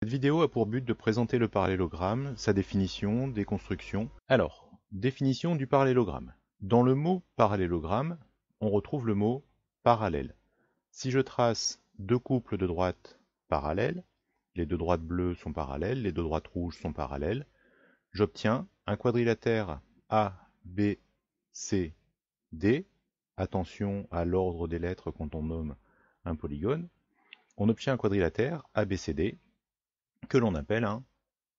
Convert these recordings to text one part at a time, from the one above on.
Cette vidéo a pour but de présenter le parallélogramme, sa définition, des constructions. Alors, définition du parallélogramme. Dans le mot parallélogramme, on retrouve le mot parallèle. Si je trace deux couples de droites parallèles, les deux droites bleues sont parallèles, les deux droites rouges sont parallèles, j'obtiens un quadrilatère A, B, C, D. Attention à l'ordre des lettres quand on nomme un polygone. On obtient un quadrilatère ABCD que l'on appelle un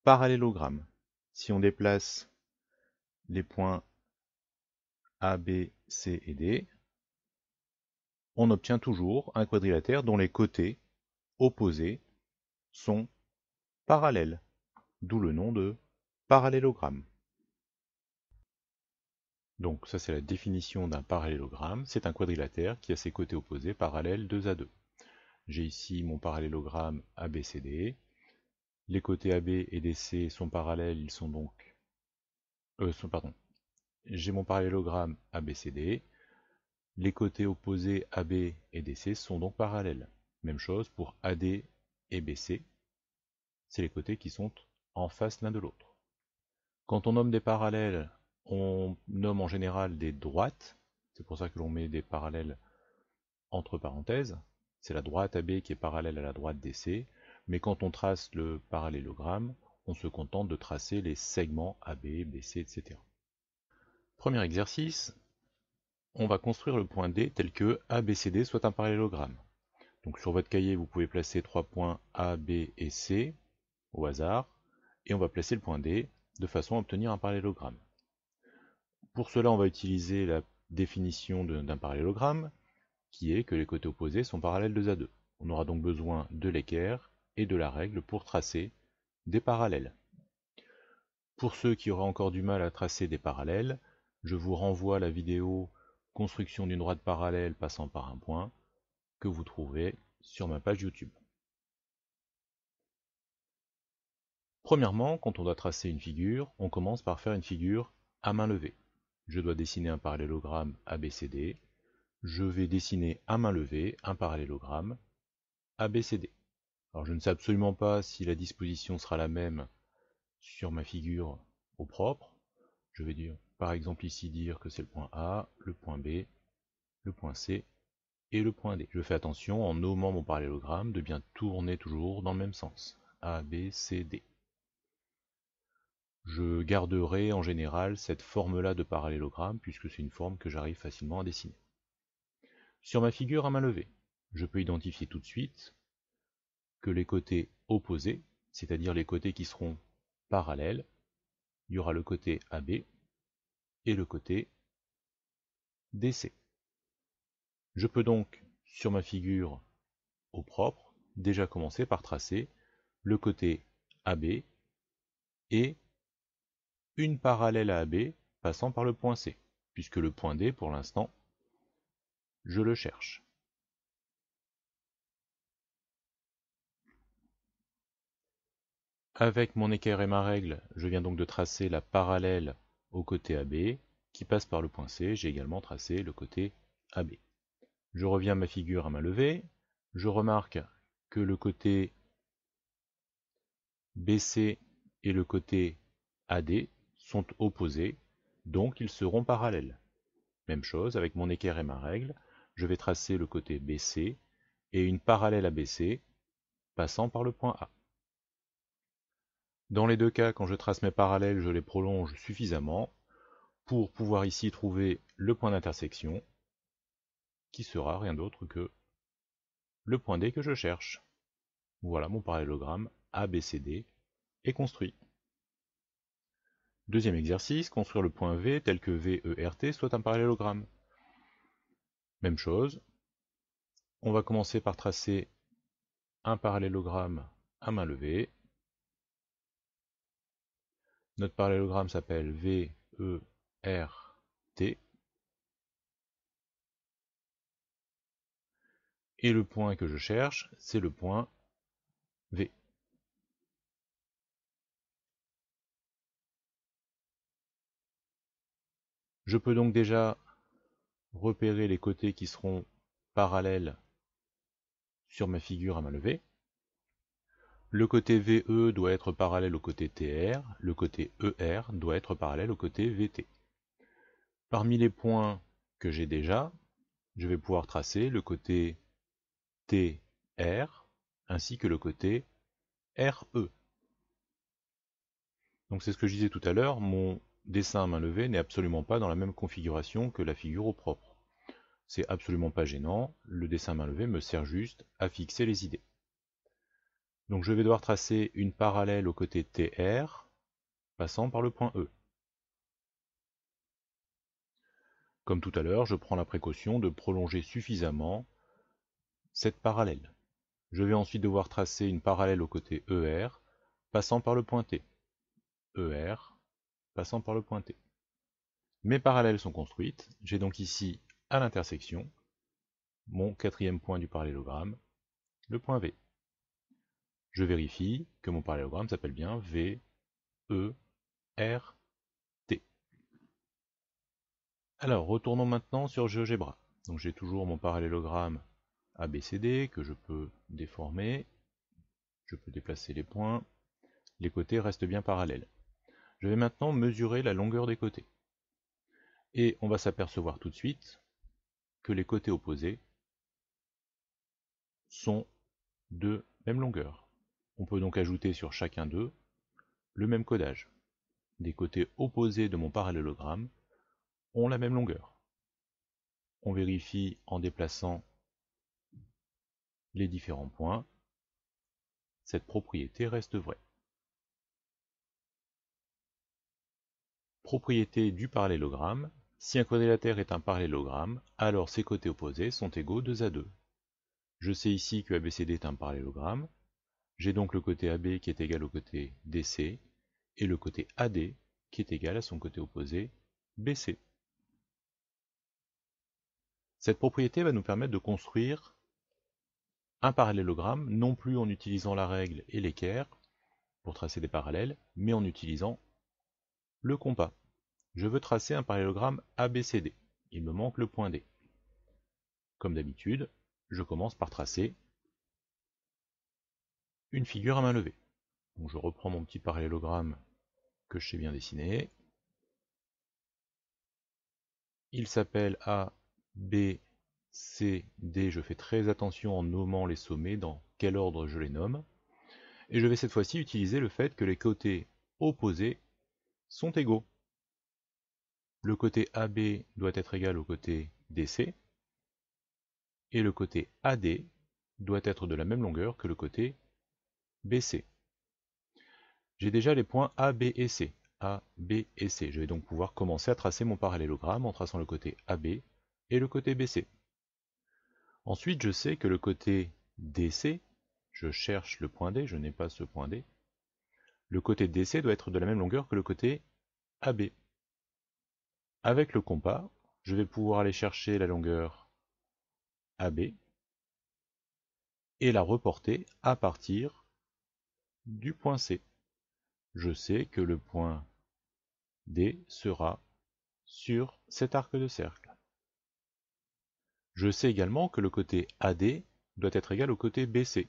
parallélogramme. Si on déplace les points A, B, C et D, on obtient toujours un quadrilatère dont les côtés opposés sont parallèles, d'où le nom de parallélogramme. Donc ça c'est la définition d'un parallélogramme, c'est un quadrilatère qui a ses côtés opposés parallèles 2 à 2. J'ai ici mon parallélogramme ABCD. Les côtés AB et DC sont parallèles, ils sont donc... J'ai mon parallélogramme ABCD. Les côtés opposés AB et DC sont donc parallèles. Même chose pour AD et BC. C'est les côtés qui sont en face l'un de l'autre. Quand on nomme des parallèles, on nomme en général des droites. C'est pour ça que l'on met des parallèles entre parenthèses. C'est la droite AB qui est parallèle à la droite DC. Mais quand on trace le parallélogramme, on se contente de tracer les segments AB, BC, etc. Premier exercice, on va construire le point D tel que ABCD soit un parallélogramme. Donc sur votre cahier, vous pouvez placer 3 points A, B et C au hasard, et on va placer le point D de façon à obtenir un parallélogramme. Pour cela, on va utiliser la définition d'un parallélogramme, qui est que les côtés opposés sont parallèles 2 à 2. On aura donc besoin de l'équerre et de la règle pour tracer des parallèles. Pour ceux qui auraient encore du mal à tracer des parallèles, je vous renvoie à la vidéo construction d'une droite parallèle passant par un point que vous trouvez sur ma page YouTube. Premièrement, quand on doit tracer une figure, on commence par faire une figure à main levée. Je dois dessiner un parallélogramme ABCD. Je vais dessiner à main levée un parallélogramme ABCD. Alors je ne sais absolument pas si la disposition sera la même sur ma figure au propre. Je vais dire, par exemple ici dire que c'est le point A, le point B, le point C et le point D. Je fais attention en nommant mon parallélogramme de bien tourner toujours dans le même sens. A, B, C, D. Je garderai en général cette forme-là de parallélogramme puisque c'est une forme que j'arrive facilement à dessiner. Sur ma figure à main levée, je peux identifier tout de suite que les côtés opposés, c'est-à-dire les côtés qui seront parallèles, il y aura le côté AB et le côté DC. Je peux donc, sur ma figure au propre, déjà commencer par tracer le côté AB et une parallèle à AB passant par le point C, puisque le point D, pour l'instant, je le cherche. Avec mon équerre et ma règle, je viens donc de tracer la parallèle au côté AB, qui passe par le point C. J'ai également tracé le côté AB. Je reviens à ma figure à main levée. Je remarque que le côté BC et le côté AD sont opposés, donc ils seront parallèles. Même chose, avec mon équerre et ma règle, je vais tracer le côté BC et une parallèle à BC passant par le point A. Dans les deux cas, quand je trace mes parallèles, je les prolonge suffisamment pour pouvoir ici trouver le point d'intersection, qui sera rien d'autre que le point D que je cherche. Voilà, mon parallélogramme ABCD est construit. Deuxième exercice, construire le point V tel que VERT soit un parallélogramme. Même chose, on va commencer par tracer un parallélogramme à main levée. Notre parallélogramme s'appelle VERT. Et le point que je cherche, c'est le point V. Je peux donc déjà repérer les côtés qui seront parallèles sur ma figure à main levée. Le côté VE doit être parallèle au côté TR, le côté ER doit être parallèle au côté VT. Parmi les points que j'ai déjà, je vais pouvoir tracer le côté TR ainsi que le côté RE. Donc c'est ce que je disais tout à l'heure, mon dessin à main levée n'est absolument pas dans la même configuration que la figure au propre. C'est absolument pas gênant, le dessin à main levée me sert juste à fixer les idées. Donc je vais devoir tracer une parallèle au côté TR, passant par le point E. Comme tout à l'heure, je prends la précaution de prolonger suffisamment cette parallèle. Je vais ensuite devoir tracer une parallèle au côté ER, passant par le point T. ER, passant par le point T. Mes parallèles sont construites, j'ai donc ici, à l'intersection, mon quatrième point du parallélogramme, le point V. Je vérifie que mon parallélogramme s'appelle bien V, E, R, T. Alors, retournons maintenant sur GeoGebra. Donc j'ai toujours mon parallélogramme ABCD que je peux déformer, je peux déplacer les points, les côtés restent bien parallèles. Je vais maintenant mesurer la longueur des côtés. Et on va s'apercevoir tout de suite que les côtés opposés sont de même longueur. On peut donc ajouter sur chacun d'eux le même codage. Des côtés opposés de mon parallélogramme ont la même longueur. On vérifie en déplaçant les différents points. Cette propriété reste vraie. Propriété du parallélogramme. Si un quadrilatère est un parallélogramme, alors ses côtés opposés sont égaux 2 à 2. Je sais ici que ABCD est un parallélogramme. J'ai donc le côté AB qui est égal au côté DC et le côté AD qui est égal à son côté opposé BC. Cette propriété va nous permettre de construire un parallélogramme, non plus en utilisant la règle et l'équerre pour tracer des parallèles, mais en utilisant le compas. Je veux tracer un parallélogramme ABCD. Il me manque le point D. Comme d'habitude, je commence par tracer une figure à main levée. Donc je reprends mon petit parallélogramme que je sais bien dessiner. Il s'appelle A, B, C, D. Je fais très attention en nommant les sommets, dans quel ordre je les nomme. Et je vais cette fois-ci utiliser le fait que les côtés opposés sont égaux. Le côté AB doit être égal au côté DC, et le côté AD doit être de la même longueur que le côté BC. J'ai déjà les points A, B et C. A, B et C. Je vais donc pouvoir commencer à tracer mon parallélogramme en traçant le côté AB et le côté BC. Ensuite, je sais que le côté DC, je cherche le point D, je n'ai pas ce point D. Le côté DC doit être de la même longueur que le côté AB. Avec le compas, je vais pouvoir aller chercher la longueur AB et la reporter à partir du point C. Je sais que le point D sera sur cet arc de cercle. Je sais également que le côté AD doit être égal au côté BC.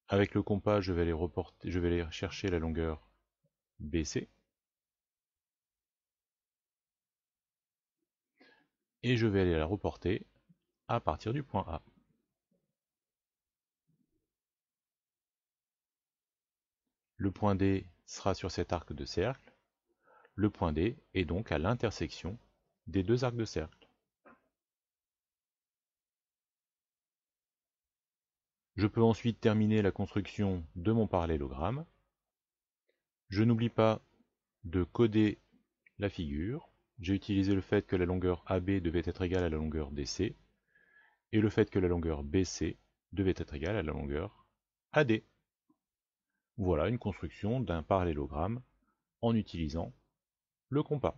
Avec le compas, je vais aller chercher la longueur BC. Et je vais aller la reporter à partir du point A. Le point D sera sur cet arc de cercle. Le point D est donc à l'intersection des deux arcs de cercle. Je peux ensuite terminer la construction de mon parallélogramme. Je n'oublie pas de coder la figure. J'ai utilisé le fait que la longueur AB devait être égale à la longueur DC, et le fait que la longueur BC devait être égale à la longueur AD. Voilà une construction d'un parallélogramme en utilisant le compas.